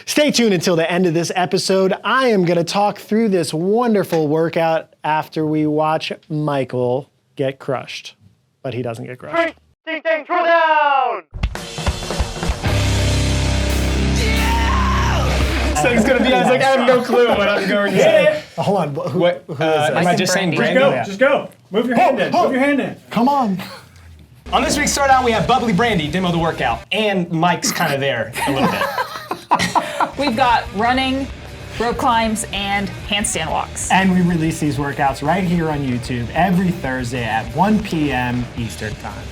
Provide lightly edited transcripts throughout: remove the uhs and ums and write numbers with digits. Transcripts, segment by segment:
Stay tuned until the end of this episode. I am going to talk through this wonderful workout after we watch Michael get crushed. But he doesn't get crushed. Ding, ding, throw down! So he's gonna be. I was like, I have no clue what I'm going to say. Hold on. Who is that? Am I just saying Brandy? Just go. Move your hand in. Move your hand in. Come on. On this week's Throwdown, we have Bubbly Brandy demo the workout, and Mike's kind of there a little bit. We've got running, rope climbs, and handstand walks. And we release these workouts right here on YouTube every Thursday at 1 p.m. Eastern Time.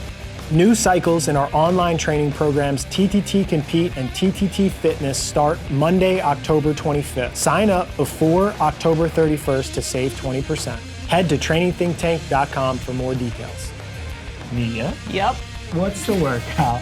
New cycles in our online training programs TTT Compete and TTT Fitness start Monday, October 25th. Sign up before October 31st to save 20%. Head to trainingthinktank.com for more details. Mia? Yep. What's the workout?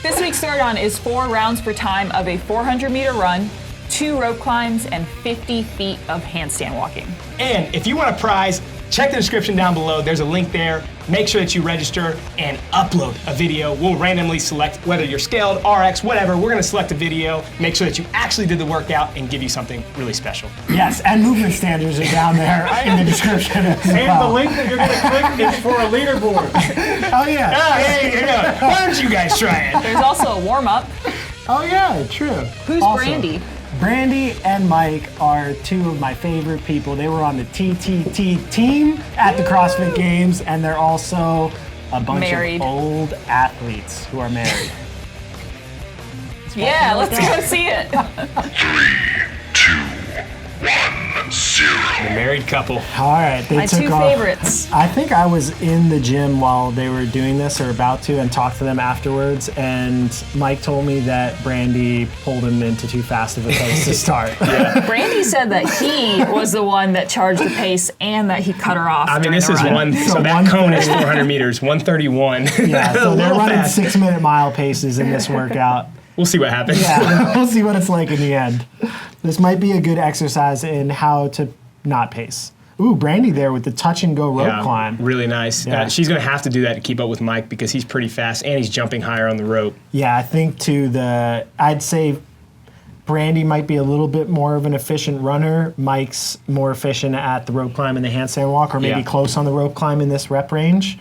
This week's Throwdown is 4 rounds per time of a 400-meter run, 2 rope climbs, and 50 feet of handstand walking. And if you want a prize, check the description down below. There's a link there. Make sure that you register and upload a video. We'll randomly select whether you're scaled, RX, whatever. We're gonna select a video, make sure that you actually did the workout, and give you something really special. Yes, and movement standards are down there in the description as And well. the link that you're gonna click is for a leaderboard. Oh yeah. Hey, why don't you guys try it? There's also a warm-up. Oh yeah, true. Who's Also, Brandy? Brandy and Mike are two of my favorite people. They were on the TTT team at the CrossFit Games, and they're also a bunch Married. of old athletes who are married. Yeah, let's go see it. 0. The married couple. All right, they My took 2 off. favorites. I think I was in the gym while they were doing this or about to, and talked to them afterwards, and Mike told me that Brandy pulled him into too fast of a pace to start. Brandy said that he was the one that charged the pace and that he cut her off. I mean, during this the is run. one, so that cone is 400 meters, 131. Yeah, A so they're little running fast. 6-minute mile paces in this workout. We'll see what happens. Yeah, we'll see what it's like in the end. This might be a good exercise in how to not pace. Ooh, Brandy there with the touch and go rope climb. Really nice. Yeah. She's going to have to do that to keep up with Mike because he's pretty fast and he's jumping higher on the rope. Yeah, I think I'd say Brandy might be a little bit more of an efficient runner. Mike's more efficient at the rope climb and the handstand walk, or maybe Yeah. close on the rope climb in this rep range.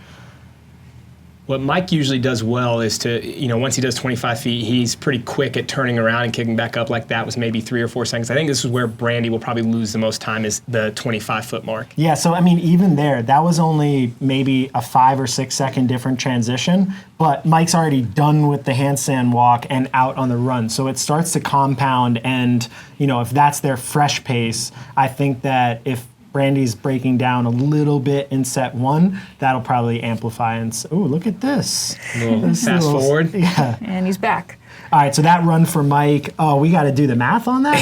What Mike usually does well is once he does 25 feet, he's pretty quick at turning around and kicking back up like that was maybe 3 or 4 seconds. I think this is where Brandy will probably lose the most time is the 25-foot mark. Yeah, so I mean, even there, that was only maybe a 5 or 6 second different transition, but Mike's already done with the handstand walk and out on the run. So it starts to compound, and if that's their fresh pace, I think that if Brandy's breaking down a little bit in set 1, that'll probably amplify. And ooh, look at this. Fast forward. Yeah. And he's back. All right, so that run for Mike. Oh, we got to do the math on that?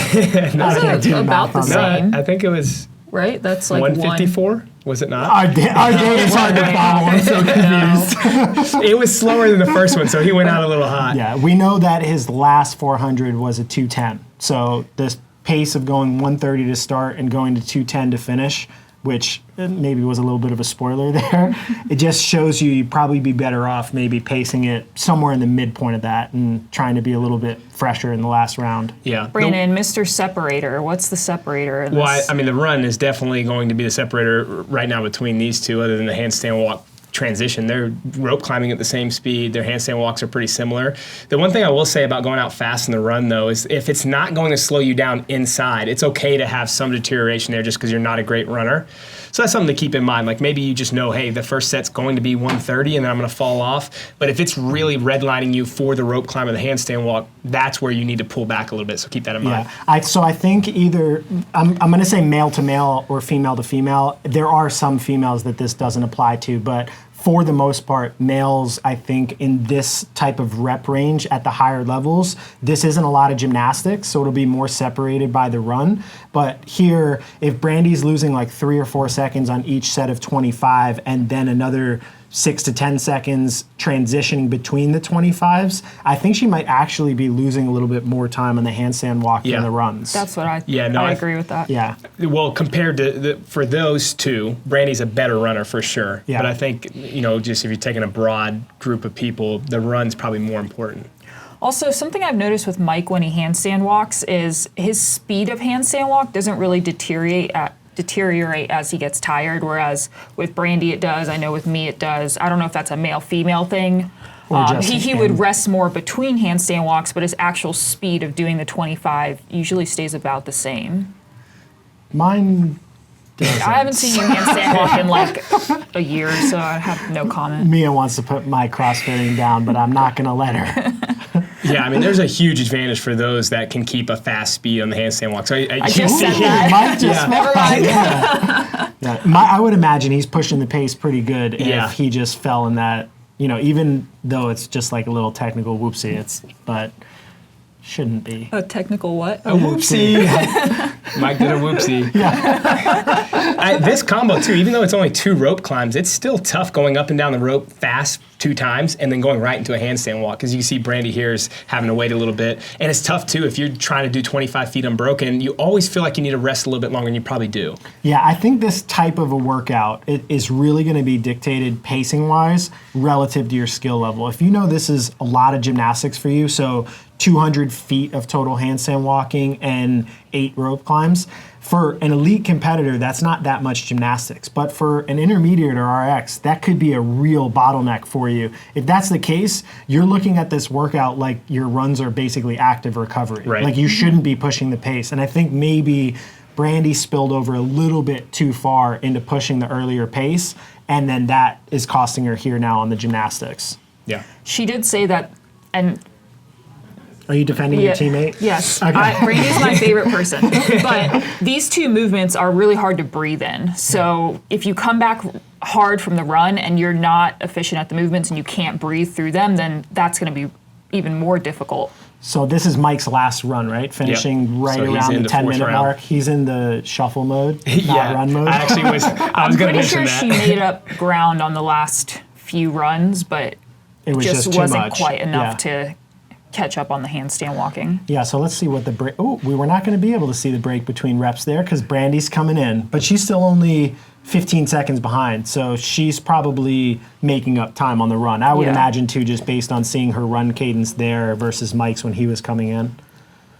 That's about the same, I think it was right? That's like 154. Was it not? Our data is hard to follow. I'm so confused. It was slower than the first one, so he went out a little hot. Yeah, we know that his last 400 was a 210. So this pace of going 130 to start and going to 210 to finish, which maybe was a little bit of a spoiler there, it just shows you'd probably be better off maybe pacing it somewhere in the midpoint of that and trying to be a little bit fresher in the last round. Yeah. Brandon, Mr. Separator. What's the separator in this? Well, I mean, the run is definitely going to be the separator right now between these two, other than the handstand walk transition. They're rope climbing at the same speed. Their handstand walks are pretty similar. The one thing I will say about going out fast in the run, though, is if it's not going to slow you down inside, it's okay to have some deterioration there just because you're not a great runner. So that's something to keep in mind. Like maybe you just know, hey, the first set's going to be 130 and then I'm going to fall off. But if it's really redlining you for the rope climb or the handstand walk, that's where you need to pull back a little bit. So keep that in mind. Yeah, so I think either, I'm going to say male to male or female to female. There are some females that this doesn't apply to, but for the most part, males, I think, in this type of rep range at the higher levels, this isn't a lot of gymnastics, so it'll be more separated by the run. But here, if Brandy's losing like 3 or 4 seconds on each set of 25 and then another 6 to 10 seconds transitioning between the 25s, I think she might actually be losing a little bit more time on the handstand walk than the runs. That's what I agree with that. Yeah. Well, compared to for those two, Brandy's a better runner for sure. Yeah. But I think, just if you're taking a broad group of people, the run's probably more important. Also, something I've noticed with Mike when he handstand walks is his speed of handstand walk doesn't really deteriorate as he gets tired, whereas with Brandy it does. I know with me it does. I don't know if that's a male-female thing. He would rest more between handstand walks, but his actual speed of doing the 25 usually stays about the same. Mine doesn't. I haven't seen you handstand walk in like a year, so I have no comment. Mia wants to put my CrossFitting down, but I'm not going to let her. Yeah, I mean, there's a huge advantage for those that can keep a fast speed on the handstand walk. So I just said that. Mike just Never mind. I would imagine he's pushing the pace pretty good Yeah. if he just fell in that, even though it's just like a little technical whoopsie, but shouldn't be. A technical what? A whoopsie. Mike did a whoopsie. This combo, too, even though it's only 2 rope climbs, it's still tough going up and down the rope fast 2 times and then going right into a handstand walk. Because you can see Brandy here is having to wait a little bit. And it's tough, too. If you're trying to do 25 feet unbroken, you always feel like you need to rest a little bit longer, and you probably do. Yeah, I think this type of a workout is really going to be dictated pacing-wise relative to your skill level. If you know this is a lot of gymnastics for you, so 200 feet of total handstand walking and 8 rope climbs, for an elite competitor, that's not that much gymnastics. But for an intermediate or RX, that could be a real bottleneck for you. If that's the case, you're looking at this workout like your runs are basically active recovery. Right. Like you shouldn't be pushing the pace. And I think maybe Brandy spilled over a little bit too far into pushing the earlier pace, and then that is costing her here now on the gymnastics. Yeah. She did say that, and Are you defending your teammate? Yes. Okay. Brandy's my favorite person. But these 2 movements are really hard to breathe in. So if you come back hard from the run and you're not efficient at the movements and you can't breathe through them, then that's going to be even more difficult. So this is Mike's last run, right? Finishing right So he's around in the the 4th 10-minute round. mark. He's in the shuffle mode, not run mode. I actually was I'm going to pretty mention sure that. she made up ground on the last few runs, but It was just too wasn't much. quite enough Yeah. to catch up on the handstand walking. Yeah, so let's see what the break. Oh, we were not going to be able to see the break between reps there because Brandy's coming in, but she's still only 15 seconds behind, so she's probably making up time on the run. I would imagine too, just based on seeing her run cadence there versus Mike's when he was coming in.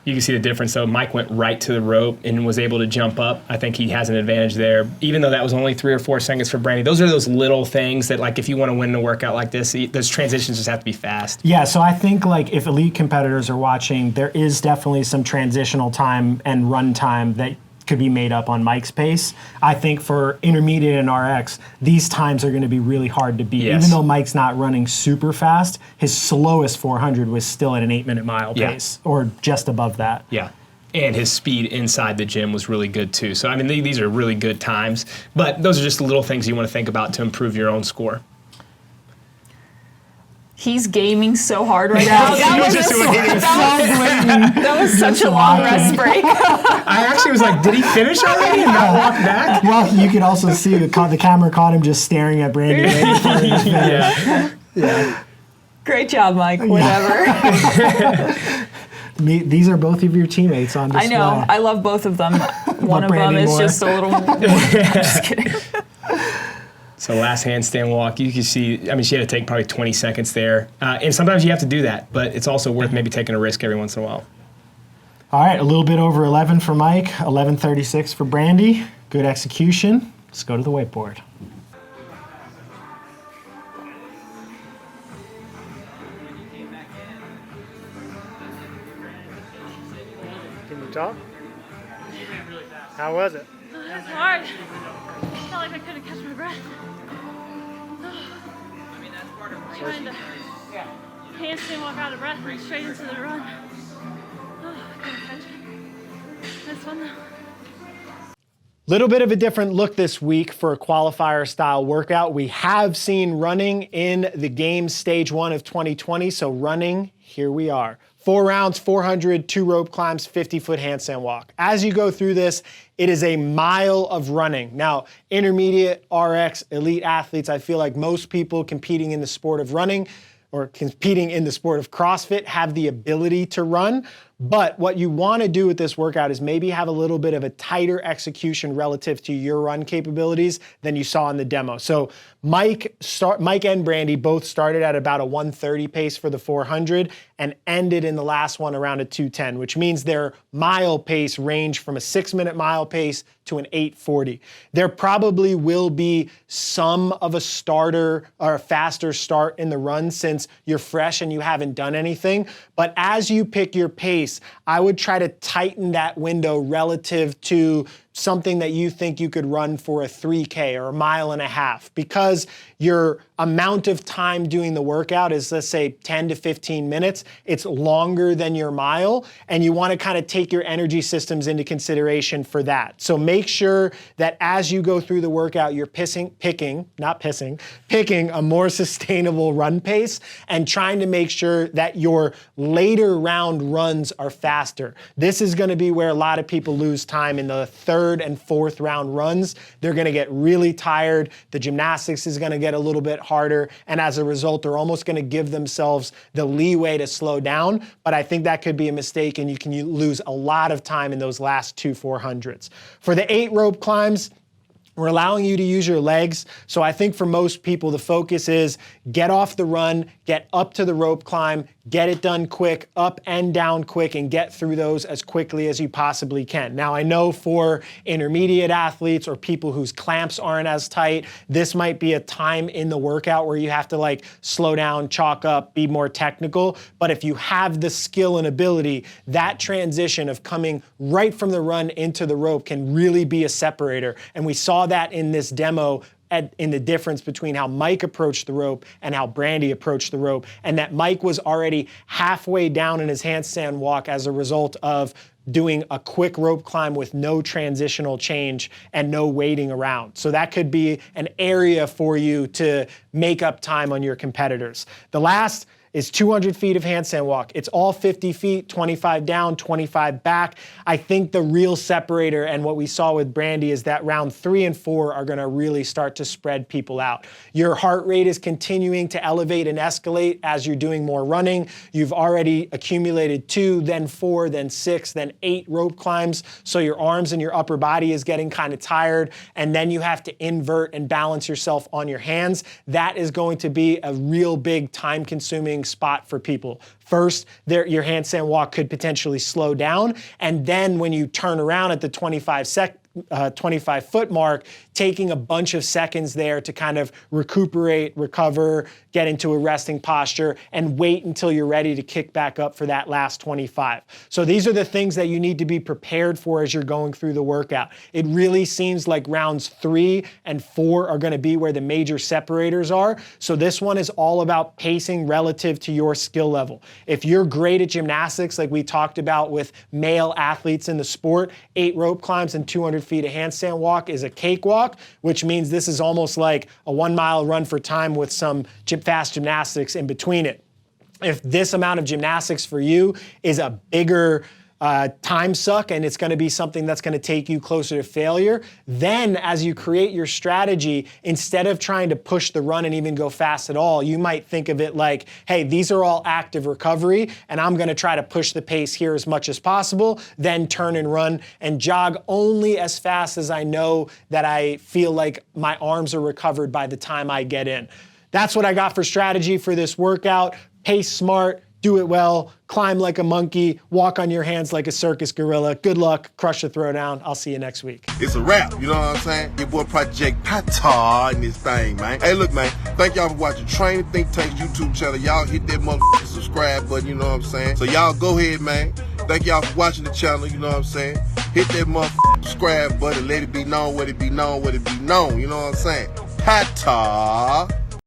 You can see the difference, though. Mike went right to the rope and was able to jump up. I think he has an advantage there, even though that was only 3 or 4 seconds for Brandy. Those are those little things that, like, if you want to win a workout like this, those transitions just have to be fast. Yeah, so I think like if elite competitors are watching, there is definitely some transitional time and run time that could be made up on Mike's pace. I think for intermediate and RX, these times are going to be really hard to beat. Yes. Even though Mike's not running super fast, his slowest 400 was still at an 8-minute mile pace, or just above that. Yeah. And his speed inside the gym was really good, too. So, I mean, these are really good times. But those are just the little things you want to think about to improve your own score. He's gaming so hard right now. That was such a long rest break. I actually was like, did he finish already and not walk back? Well, you could also see the camera caught him just staring at Brandy. Waiting for him to finish. Yeah. Great job, Mike. Whatever. These are both of your teammates on display. I know. I love both of them. One of them Brandy is more? just a little. Just kidding. So last handstand walk, you can see, I mean, she had to take probably 20 seconds there. And sometimes you have to do that, but it's also worth maybe taking a risk every once in a while. All right, a little bit over 11 for Mike, 11:36 for Brandy. Good execution. Let's go to the whiteboard. Can you talk? How was it? It was hard. I felt like I couldn't catch my breath. Trying to handstand walk out of breath and straight into the run. I couldn't catch it. That's fun though. Little bit of a different look this week for a qualifier style workout. We have seen running in the games stage 1 of 2020. So running, here we are. 4 rounds, 400, 2 rope climbs, 50-foot handstand walk. As you go through this, it is a mile of running. Now, intermediate, RX, elite athletes, I feel like most people competing in the sport of running or competing in the sport of CrossFit have the ability to run, But what you want to do with this workout is maybe have a little bit of a tighter execution relative to your run capabilities than you saw in the demo. So Mike and Brandy both started at about a 130 pace for the 400 and ended in the last one around a 210, which means their mile pace ranged from a 6-minute mile pace to an 8:40. There probably will be some of a starter or a faster start in the run since you're fresh and you haven't done anything. But as you pick your pace, I would try to tighten that window relative to something that you think you could run for a 3K or a mile and a half, because your amount of time doing the workout is, let's say, 10 to 15 minutes. It's longer than your mile, and you want to kind of take your energy systems into consideration for that. So make sure that as you go through the workout, you're picking a more sustainable run pace and trying to make sure that your later round runs are faster. This is going to be where a lot of people lose time in the third and fourth round runs. They're going to get really tired. The gymnastics is going to get a little bit harder. And as a result, they're almost going to give themselves the leeway to slow down. But I think that could be a mistake, and you can lose a lot of time in those last 2 400s. For the 8 rope climbs, we're allowing you to use your legs. So I think for most people, the focus is get off the run, get up to the rope climb, get it done quick, up and down quick, and get through those as quickly as you possibly can. Now, I know for intermediate athletes or people whose clamps aren't as tight, this might be a time in the workout where you have to like slow down, chalk up, be more technical. But if you have the skill and ability, that transition of coming right from the run into the rope can really be a separator. And we saw that in this demo in the difference between how Mike approached the rope and how Brandy approached the rope, and that Mike was already halfway down in his handstand walk as a result of doing a quick rope climb with no transitional change and no waiting around. So that could be an area for you to make up time on your competitors. The last is 200 feet of handstand walk. It's all 50 feet, 25 down, 25 back. I think the real separator and what we saw with Brandy is that round 3 and 4 are gonna really start to spread people out. Your heart rate is continuing to elevate and escalate as you're doing more running. You've already accumulated 2, then 4, then 6, then 8 rope climbs. So your arms and your upper body is getting kind of tired. And then you have to invert and balance yourself on your hands. That is going to be a real big time-consuming spot for people. First, your handstand walk could potentially slow down, and then when you turn around at the 25-foot mark, taking a bunch of seconds there to kind of recuperate, recover, get into a resting posture, and wait until you're ready to kick back up for that last 25. So these are the things that you need to be prepared for as you're going through the workout. It really seems like rounds 3 and 4 are going to be where the major separators are. So this one is all about pacing relative to your skill level. If you're great at gymnastics, like we talked about with male athletes in the sport, 8 rope climbs and 200 feet of handstand walk is a cakewalk, which means this is almost like a 1 mile run for time with some fast gymnastics in between it. If this amount of gymnastics for you is a bigger time suck and it's going to be something that's going to take you closer to failure, then as you create your strategy, instead of trying to push the run and even go fast at all, you might think of it like, hey, these are all active recovery and I'm going to try to push the pace here as much as possible, then turn and run and jog only as fast as I know that I feel like my arms are recovered by the time I get in. That's what I got for strategy for this workout. Pace smart, do it well, climb like a monkey, walk on your hands like a circus gorilla. Good luck, crush the throwdown. I'll see you next week. It's a wrap, you know what I'm saying? Your boy Project Pata in this thing, man. Hey, look, man, thank y'all for watching Training Think Tank's YouTube channel. Y'all hit that motherfucking subscribe button, you know what I'm saying? So y'all go ahead, man. Thank y'all for watching the channel, you know what I'm saying? Hit that motherfucking subscribe button, let it be known, what it be known, what it be known, you know what I'm saying? Pata.